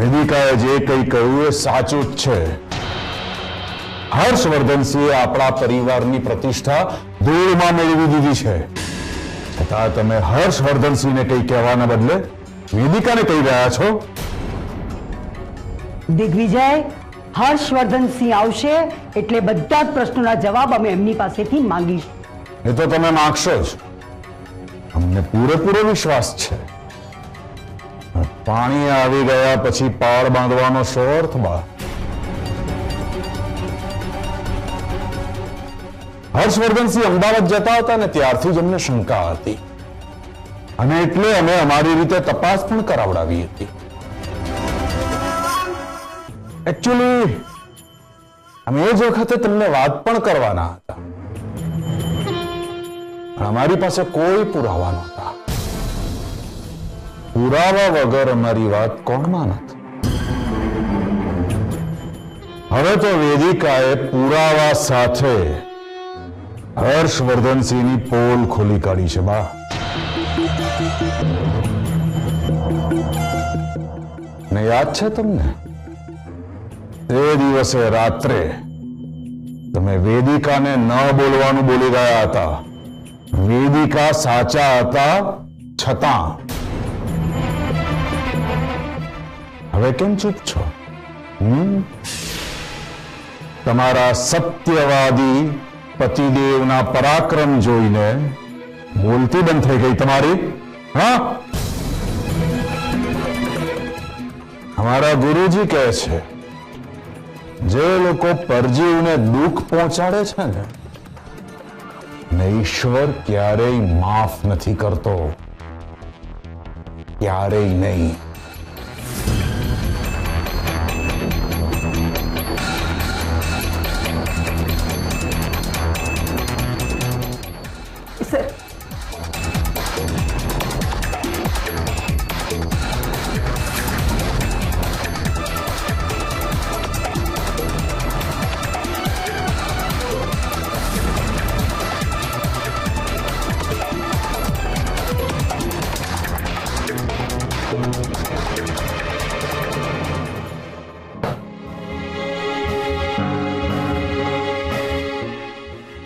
વેદિકાએ જે કંઈ કહ્યું એ સાચું જ છે. હર્ષવર્ધનસિંહે આપણા પરિવારની પ્રતિષ્ઠા ધૂળમાં મેળવી દીધી છે. છતાં તમે હર્ષવર્ધનસિંહને કંઈ કહેવાના બદલે વેદિકાને કહી રહ્યા છો. દિગ્વિજય, હર્ષવર્ધનસિંહ આવશે એટલે બધા જ પ્રશ્નોના જવાબ અમે એમની પાસેથી માંગીશું. એ તો તમે માગશો જ. અમને પૂરેપૂરો વિશ્વાસ છે. પાણી આવી ગયા પછી પાળ બાંધવાનો શો અર્થ બા? હર્ષવર્ધનસિંહ અમદાવાદ જતા હતા ને ત્યારથી જ અમને શંકા હતી અને એટલે અમે અમારી રીતે તપાસ પણ કરાવડાવી હતી. એકચ્યુઅલી અમે એ જ વખતે તમને વાત પણ કરવાના હતા, પણ અમારી પાસે કોઈ પુરાવા નહોતા. પુરાવા વગર અમારી વાત કોણ માનત? હવે તો વેદિકાએ પુરાવા સાથે હર્ષવર્ધનસિંહની પોલ ખોલી કાઢી છે બા. ને યાદ છે તમને તે દિવસે રાત્રે તમે વેદિકાને ન બોલવાનું બોલી ગયા હતા. વેદિકા સાચા હતા છતાં હવે કેમ ચૂપ છો? તમારા સત્યવાદી પતિદેવના પરાક્રમ જોઈને બોલતી બંધ થઈ ગઈ તમારી. હા, અમારા ગુરુજી કહે છે જે લોકો પરજીવને દુઃખ પહોંચાડે છે ને ઈશ્વર ક્યારેય માફ નથી કરતો, ક્યારેય નહીં.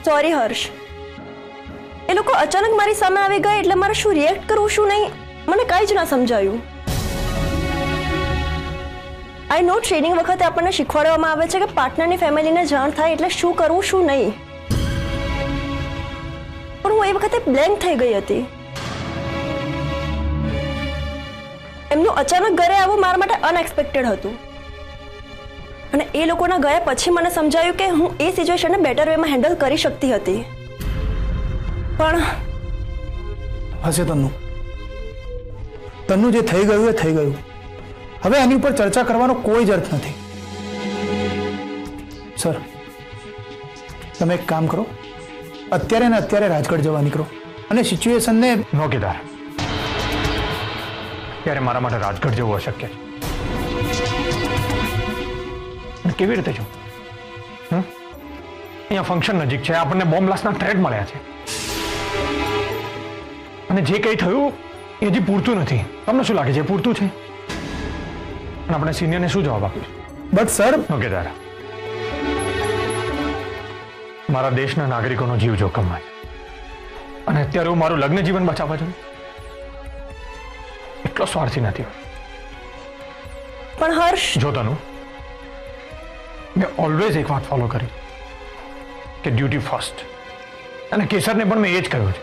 સોરી હર્ષ, એ લોકો અચાનક મારી સામે આવી ગયા એટલે મારે શું રિએક્ટ કરવું શું નહીં મને કાંઈ જ ના સમજાયું. આઈ નો ટ્રેનિંગ વખતે આપણને શીખવાડવામાં આવે છે કે પાર્ટનરની ફેમિલીને જાણ થાય એટલે શું કરવું શું નહીં, પણ હું એ વખતે બ્લેન્ક થઈ ગઈ હતી. એમનું અચાનક ઘરે આવવું મારા માટે અનએક્સપેક્ટેડ હતું અને એ લોકોના ગયા પછી મને સમજાયું કે હું એ સિચ્યુએશનને બેટર વેમાં હેન્ડલ કરી શકતી હતી. પણ હશે તન્નુ જે થઈ ગયું એ થઈ ગયું. હવે આની ઉપર ચર્ચા કરવાનો કોઈ જ અર્થ નથી. સર, તમે એક કામ કરો, અત્યારે ને અત્યારે રાજગઢ જવા નીકળો અને સિચ્યુએશનને નો કેદાર, ત્યારે મારા માટે રાજગઢ જવું અશક્ય છે. કેવી રીતે જો અહીંયા ફંક્શન નજીક છે, આપણને બોમ્બ બ્લાસ્ટના થ્રેટ મળ્યા છે અને જે કંઈ થયું એ હજી પૂરતું નથી. તમને શું લાગે છે પૂરતું છે? અને આપણે સિનિયરને શું જવાબ આપીશું? બટ સર, નો કેદાર, મારા દેશના નાગરિકોનો જીવ જોખમમાં છે અને અત્યારે હું મારું લગ્ન જીવન બચાવવા છું એટલો સ્વાર્થી નથી. પણ હર્ષ, જો તનુ, મેં ઓલવેઝ એક વાત ફોલો કરી કે ડ્યુટી ફર્સ્ટ, અને કેસરને પણ મેં એ જ કહ્યું છે.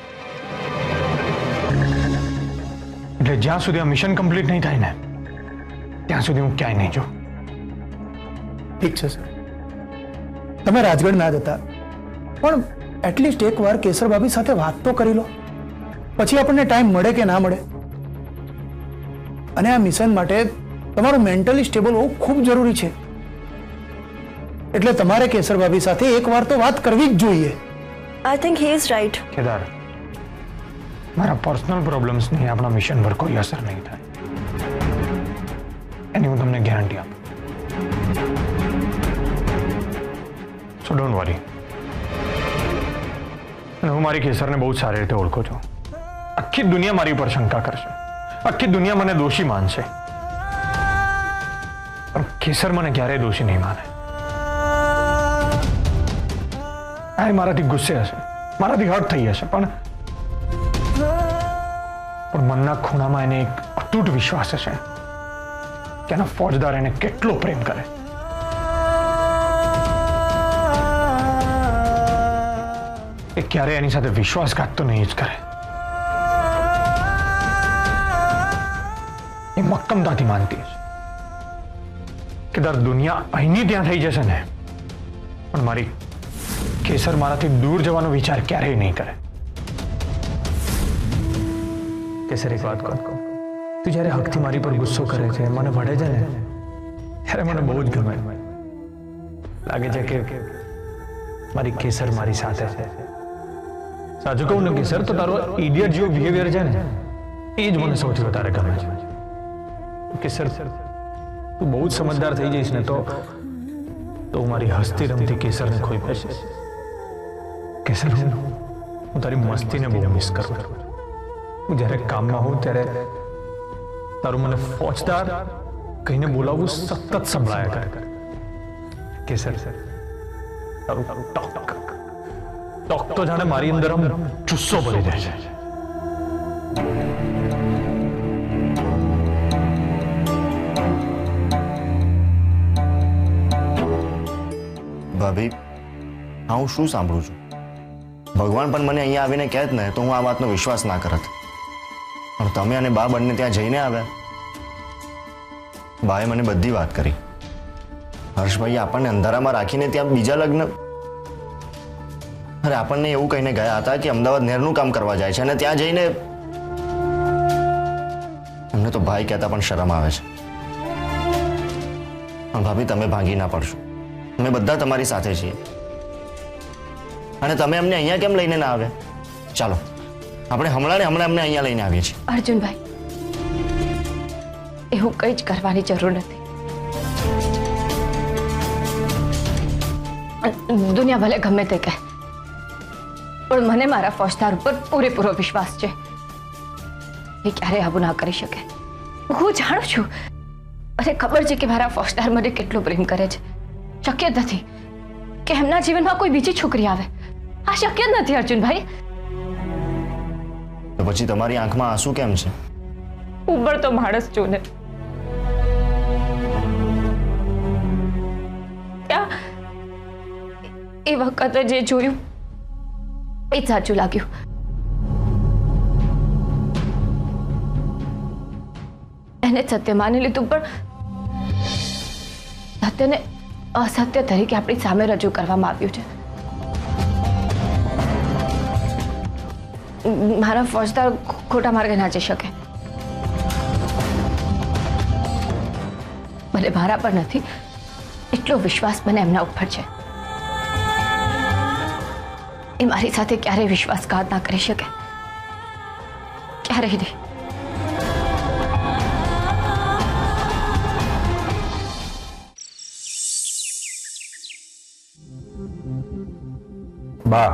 એટલે જ્યાં સુધી આ મિશન કમ્પ્લીટ નહીં થાય ને ત્યાં સુધી હું ક્યાંય નહીં જાઉં. ઠીક છે સર, તમે રાજગઢ ના જતા પણ એટલીસ્ટ એક વાર કેસર ભાભી સાથે વાત તો કરી લો, પછી આપણને ટાઈમ મળે કે ના મળે. અને આ મિશન માટે તમારું મેન્ટલી સ્ટેબલ હોવું ખૂબ જરૂરી છે. એટલે તમારે કેસર ભાભી સાથે એક વાર તો વાત કરવી જ જોઈએ. I think he is right. Kedar, મારા પર્સનલ પ્રોબ્લેમ્સની આપણા મિશન પર કોઈ અસર નહીં થાય એની હું તમને ગેરંટી આપું. સો ડોન્ટ વરી. અને હું મારી કેસરને બહુ સારી રીતે ઓળખું છું. આખી દુનિયા મારી ઉપર શંકા કરશે, આખી દુનિયા મને દોષી માનશે, કેસર મને ક્યારેય દોષી નહીં માને. આ મારાથી ગુસ્સે હશે, મારાથી હર્ટ થઈ હશે, પણ મનના ખૂણામાં એને એક અતૂટ વિશ્વાસ હશે કે એના ફોજદાર એને કેટલો પ્રેમ કરે. એ ક્યારે એની સાથે વિશ્વાસઘાત તો નહીં જ કરે. એ મક્કમતાથી માનતી હશે કે દર દુનિયા અહીંની ત્યાં થઈ જશે ને, પણ મારી કેસર મારાથી દૂર જવાનો વિચાર ક્યારેય નહીં કરે. કેસર, એક વાત કહું, તું જ્યારે હકથી મારી પર ગુસ્સો કરે છે, મને વઢે છે ને, ત્યારે મને બહુ જ ગમે. લાગે છે કે મારી કેસર મારી સાથે છે. સાચું કહું ને કેસર, તો તારો ઇડિયટ જેવો બિહેવિયર છે ને, એ જ મને સૌથી વધારે ગમે છે. કેસર, તું બહુ જ સમજદાર થઈ જઈશ ને તો મારી હસતી રમતી કેસરને ખોઈ બેસીશ. કેસર, હું તારી મસ્તીને બહુ મિસ કરું છું. હું જ્યારે કામમાં હોઉં ત્યારે તારું મને ફોજદાર કહીને બોલાવવું સતત સંભળાયા કરે. કેસર, તારું ટોક તો જાણે મારી અંદર જુસ્સો ભરી જાય છે. ભાભી, હા, હું શું સાંભળું છું? ભગવાન પણ મને અહીંયા આવીને કહે ને તો હું આ વાતનો વિશ્વાસ ના કરત. પણ તમે અને બા બંને ત્યાં જઈને આવ્યા. બાએ મને બધી વાત કરી. હર્ષભાઈ આપણને અંધારામાં રાખીને ત્યાં બીજા લગ્ન, અરે આપણને એવું કહીને ગયા હતા કે અમદાવાદ નહેરનું કામ કરવા જાય છે, અને ત્યાં જઈને અમને તો ભાઈ કહેતા પણ શરમ આવે છે. પણ ભાભી, તમે ભાંગી ના પડશો. અમે બધા તમારી સાથે છીએ. અને તમે અમને અહીંયા કેમ લઈને ના આવ્યા? ચાલો આપણે હમણાં અમને અહીંયા લઈને આવીએ છીએ. અર્જુનભાઈ, એવું કંઈ જ કરવાની જરૂર નથી. દુનિયા ભલે ગમે તે કહે, પણ મને મારા ફોજદાર ઉપર પૂરેપૂરો વિશ્વાસ છે. એ ક્યારેય આવું ના કરી શકે. હું જાણું છું, અને ખબર છે કે મારા ફોજદાર મને કેટલો પ્રેમ કરે છે. શક્ય જ નથી કે એમના જીવનમાં કોઈ બીજી છોકરી આવે. આ શક્ય જ નથી અર્જુનભાઈ. તો પછી તમારી આંખમાં આંસુ કેમ છે? ઉંમર તો માણસ જો ને, એ વખતે જે જોયું એ જ સાચું લાગ્યું. એને સત્ય માની લીધું, પણ સત્યને અસત્ય તરીકે આપણી સામે રજૂ કરવામાં આવ્યું છે. મારા ફોજદાર ખોટા માર્ગે ના જઈ શકે. ભલે મારા પર નથી, એટલો વિશ્વાસ મને એમના ઉપર છે. એ મારી સાથે ક્યારેય વિશ્વાસઘાત ના કરી શકે, ક્યારેય નહીં. બા,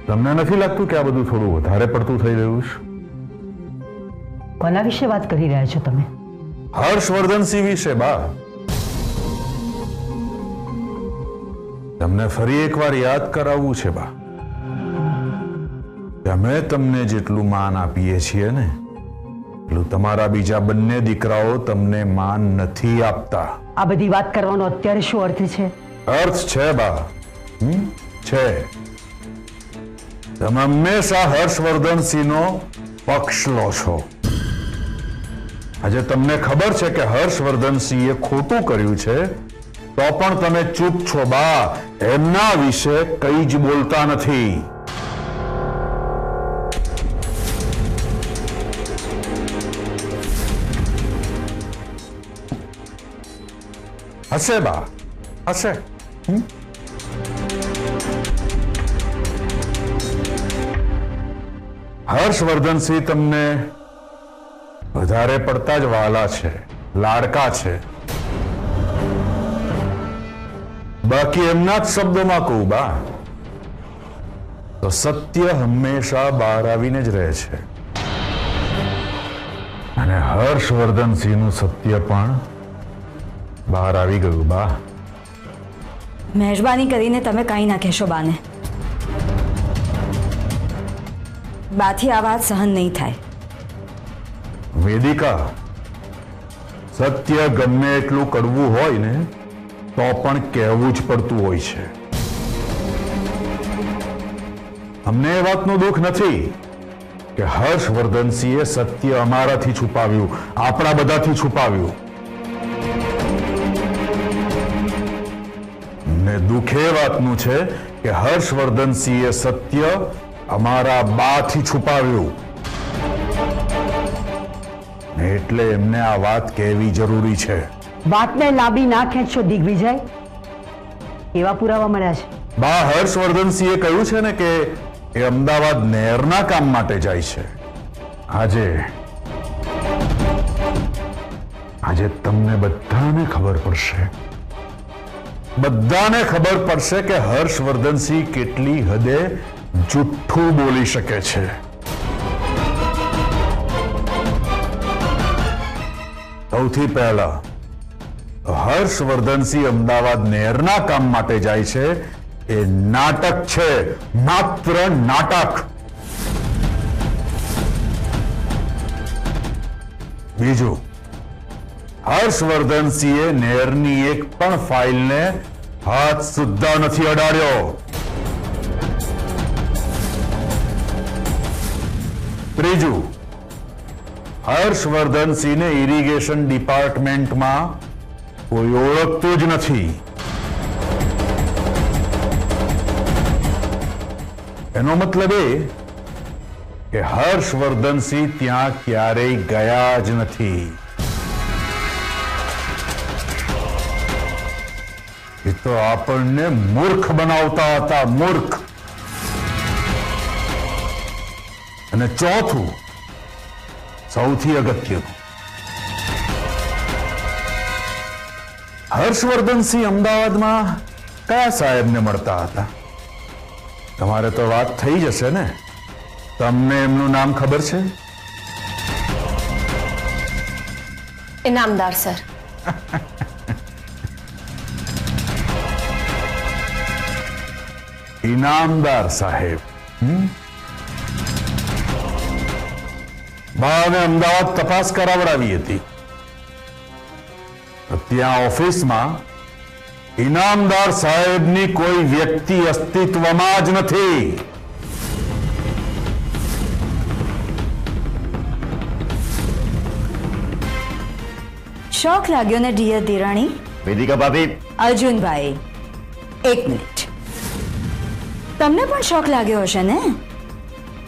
તમને નથી લાગતું કે આ બધું થોડું વધારે પડતું થઈ રહ્યું છે? કોના વિશે વાત કરી રહ્યા છો તમે? હર્ષવર્ધનસિંહ વિશે બા. તમને ફરી એકવાર યાદ કરાવવું છે બા, કે અમે તમને જેટલું માન આપીએ છીએ ને, એટલું તમારા બીજા બંને દીકરાઓ તમને માન નથી આપતા. આ બધી વાત કરવાનો અત્યારે શું અર્થ છે? અર્થ છે બા, છે. તમે હંમેશા હર્ષવર્ધનસિંહનો પક્ષ લો છો. આજે તમને ખબર છે કે હર્ષવર્ધનસિંહે ખોટું કર્યું છે, તો પણ તમે ચૂપ છો બા. એમના વિશે કંઈ જ બોલતા નથી. હશે બા, હશે. હર્ષવર્ધનસિંહ તમને વધારે પડતા જ વહાલા છે, લાડકા છે. બાકી એમના જ શબ્દોમાં કહું બા, તો સત્ય હંમેશા બહાર આવીને જ રહે છે. અને હર્ષવર્ધનસિંહનું સત્ય પણ બહાર આવી ગયું. બા, મહેરબાની કરીને તમે કાંઈ ના કહેશો બાને. બાથી આ વાત સહન નહીં થાય. વેદિકા, સત્ય ગમે એટલું કડવું હોય ને તો પણ કહેવું જ પડતું હોય છે. અમને એ વાતનું દુઃખ નથી કે હર્ષવર્ધનસિંહે સત્ય અમારાથી છુપાવ્યું, આપણા બધાથી છુપાવ્યું. ને દુઃખ એ વાતનું છે કે હર્ષવર્ધનસિંહે સત્ય અમારા બાથી છુપાવ્યું. ને એટલે એમને આ વાત કહેવી જરૂરી છે. વાતને લાંબી ના ખેંચશો દિગ્વિજય. એવા પુરાવા મળ્યા છે. બા, હર્ષવર્ધનસિંહે કહ્યું છે ને કે એ અમદાવાદ નહેરના કામ માટે જાય છે. આજે તમને બધાને ખબર પડશે. બધાને ખબર પડશે કે હર્ષવર્ધનસિંહ કેટલી હદે જુઠ્ઠું બોલી શકે છે. સૌથી પહેલા હર્ષવર્ધનસિંહ અમદાવાદ નહેરના કામ માટે જાય છે એ નાટક છે, માત્ર નાટક. બીજું, હર્ષવર્ધનસિંહે નહેરની એક પણ ફાઇલને હાથ સુદ્ધા નથી અડાડ્યો. ત્રીજું, હર્ષવર્ધનસિંહને ઇરિગેશન ડિપાર્ટમેન્ટમાં કોઈ ઓળખતું જ નથી. એનો મતલબ એ કે હર્ષવર્ધનસિંહ ત્યાં ક્યારેય ગયા જ નથી. એ તો આપણને મૂર્ખ બનાવતા હતા, મૂર્ખ. અને ચોથું, સૌથી અગત્યનું, હર્ષવર્ધનસિંહ અમદાવાદમાં કયા સાહેબને મળતા હતા? તમારે તો વાત થઈ જશે ને. તમને એમનું નામ ખબર છે? ઇનામદાર સર. ઇનામદાર સાહેબ. બાને અમદાવાદ તપાસ કરાવડાવી હતી. ત્યાં ઓફિસમાં ઇનામદાર સાહેબની કોઈ વ્યક્તિ અસ્તિત્વમાં જ નથી. શોખ લાગ્યો ને ડિયર દિરાણી? વેદિકા ભાભી, અર્જુનભાઈ, એક મિનિટ. તમને પણ શોખ લાગ્યો હશે ને?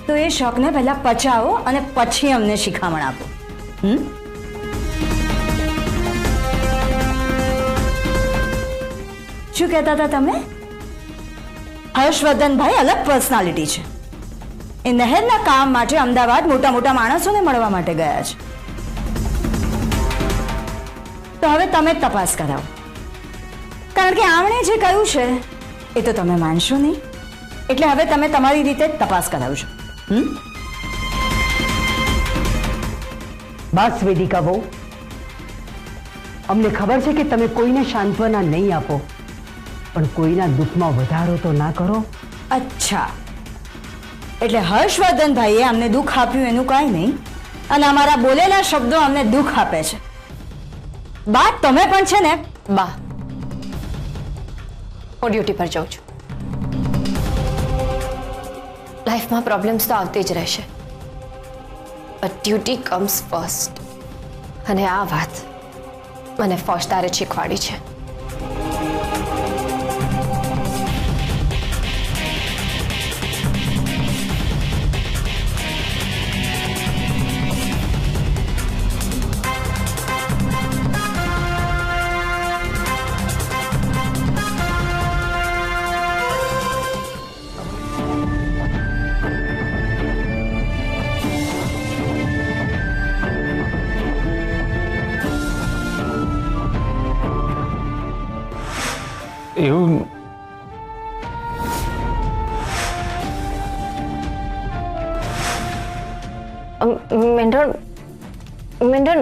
તો એ શોખને પહેલા પચાવો અને પછી અમને શિખામણ આપો. શું કહેતા હતા તમે? હર્ષવર્ધનભાઈ અલગ પર્સનાલિટી છે. એ નહેરના કામ માટે અમદાવાદ મોટા મોટા માણસોને મળવા માટે ગયા છે. તો હવે તમે જ તપાસ કરાવો, કારણ કે આમણે જે કહ્યું છે એ તો તમે માનશો નહીં. એટલે હવે તમે તમારી રીતે જ તપાસ કરાવજો. બસ વેદિકા બહુ, અમને ખબર છે કે તમે કોઈને સાંત્વના નહીં આપો, પણ કોઈના દુઃખમાં વધારો તો ના કરો. અચ્છા, એટલે હર્ષવર્ધનભાઈએ અમને દુઃખ આપ્યું એનું કાંઈ નહીં, અને અમારા બોલેલા શબ્દો અમને દુઃખ આપે છે. બા, તમે પણ છે ને? બા, હું ડ્યુટી પર જાઉં છું. લાઈફમાં પ્રોબ્લેમ્સ તો આવતી જ રહેશે, બટ ડ્યુટી કમ્સ ફર્સ્ટ. અને આ વાત મને ફોજદારે શીખવાડી છે. એવું મેંઢણ મેંઢણ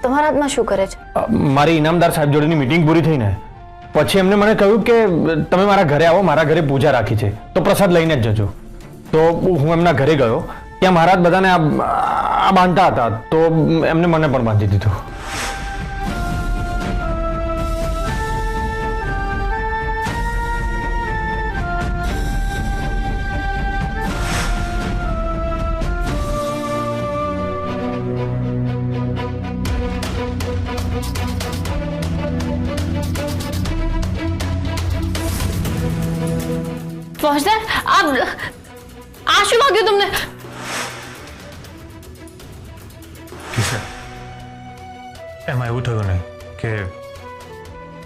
તમારા હાથમાં શું કરે છે? મારી ઇનામદાર સાહેબ જોડેની મીટિંગ પૂરી થઈને પછી એમને મને કહ્યું કે તમે મારા ઘરે આવો, મારા ઘરે પૂજા રાખી છે તો પ્રસાદ લઈને જ જજો. તો હું એમના ઘરે ગયો. ત્યાં મહારાજ બધાને આ બાંધતા હતા તો એમને મને પણ બાંધી દીધું. ફોજદાર, આ શું વાગ્યું તમને? એમાં એવું થયું ને કે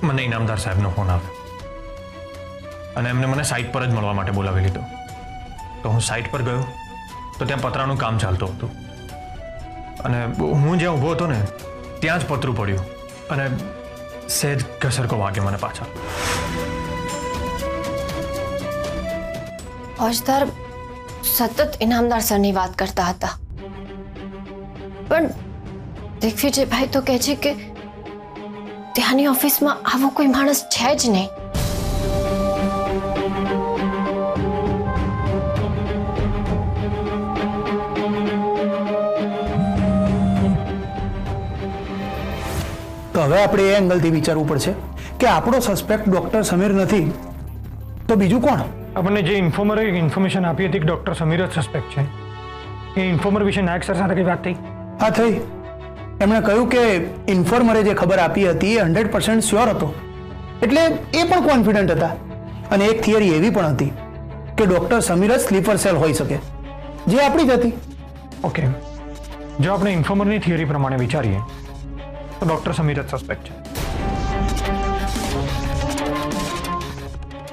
મને ઇનામદાર સાહેબનો ફોન આવ્યો અને એમને મને સાઇટ પર જ મળવા માટે બોલાવી લીધો. તો હું સાઇટ પર ગયો તો ત્યાં પતરાનું કામ ચાલતું હતું અને હું જ્યાં ઊભો હતો ને ત્યાં જ પતરું પડ્યું અને સહેજ ઘસરકો વાગ્યો મને પાછા. ફોજદાર સતત ઇનામદાર સરની વાત કરતા હતા, પણ દિગ્વિજયભાઈ તો કહે છે કે ત્યાંની ઓફિસમાં આવો કોઈ માણસ છે જ નહીં. તો હવે આપણે એ એંગલથી વિચારવું પડશે કે આપણો સસ્પેક્ટ ડોક્ટર સમીર નથી તો બીજું કોણ? આપણને જે ઇન્ફોર્મરે ઇન્ફોર્મેશન આપી હતી કે ડૉક્ટર સમીર જ સસ્પેક્ટ છે, એ ઇન્ફોર્મર વિશે નાયક સર સાથે કઈ વાત થઈ? હા થઈ. એમણે કહ્યું કે ઇન્ફોર્મરે જે ખબર આપી હતી એ 100% શ્યોર હતો, એટલે એ પણ કોન્ફિડન્ટ હતા. અને એક થિયરી એવી પણ હતી કે ડોક્ટર સમીર જ સ્લીપર સેલ હોઈ શકે, જે આપણી જ હતી. ઓકે, જો આપણે ઇન્ફોર્મરની થિયરી પ્રમાણે વિચારીએ તો ડૉક્ટર સમીર જ સસ્પેક્ટ છે.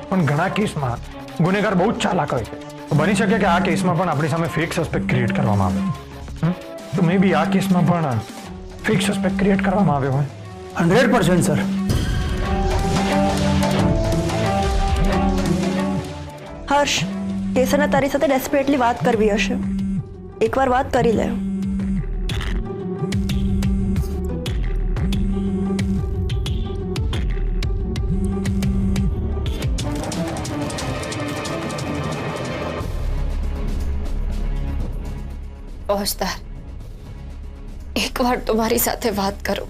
પણ ઘણા કેસમાં ગુનેગાર બહુ જ ચાલાક હોય છે. તો બની શકે કે આ કેસમાં પણ આપણી સામે ફેક સસ્પેક્ટ ક્રિએટ કરવામાં આવે. તો મે બી આ કેસમાં પણ ફેક સસ્પેક્ટ ક્રિએટ કરવામાં આવ્યો હોય. 100% સર. હર્ષ, કેસરને તારી સાથે ડેસ્પરેટલી વાત કરવી હશે. એકવાર વાત કરી લે. ફોજદાર, એકવાર તો મારી સાથે વાત કરો.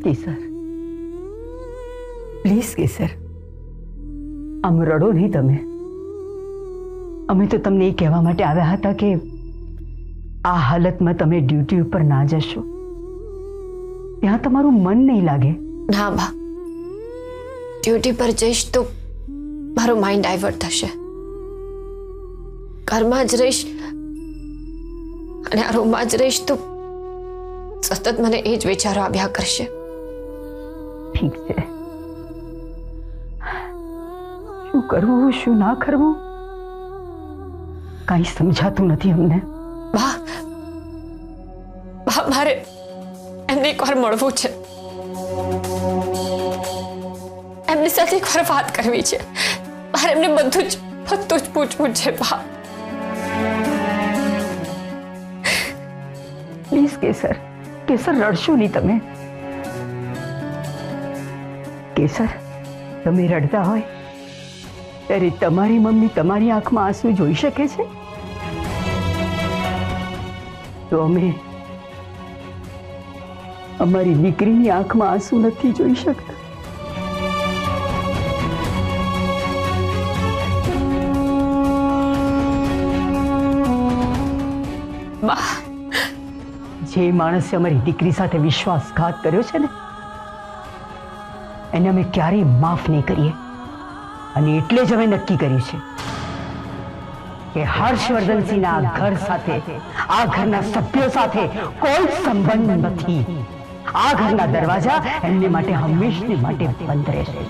કેસર, પ્લીઝ કેસર, આમ રડો નહીં તમે. અમે તો તમને એ કહેવા માટે આવ્યા હતા કે આ હાલતમાં તમે ડ્યુટી ઉપર ના જશો, ત્યાં તમારું મન નહીં લાગે. ના બા, ડ્યુટી પર જઈશ તો મારું માઇન્ડ ડાયવર્ટ થશે. ઘરમાં જ રહીશ અને આ રૂમમાં જ રહીશ તો સતત મને એ જ વિચારો આવ્યા કરશે. ઠીક છે, શું કરવું શું ના કરવું કાંઈ સમજાતું નથી અમને. બા, મારે એમને એકવાર મળવું છે, એમની સાથે એકવાર વાત કરવી છે. મારે એમને બધું જ પૂછવું છે. બા પ્લીઝ કેસર, કેસર રડશો નહીં તમે. કેસર, તમે રડતા હોય ત્યારે તમારી મમ્મી તમારી આંખમાં આંસુ જોઈ શકે છે? તો અમે અમારી દીકરીની આંખમાં આંસુ નથી જોઈ શકતા. જે માણસે અમારી દીકરી સાથે વિશ્વાસઘાત કર્યો છે ને એને અમે ક્યારેય માફ નહીં કરીએ. અને એટલે જ અમે નક્કી કર્યું છે કે હર્ષવર્ધનસિંહના આ ઘર સાથે, આ ઘરના સભ્યો સાથે કોઈ સંબંધ નથી. આ ઘરના દરવાજા એમને માટે હંમેશને માટે બંધ રહેશે.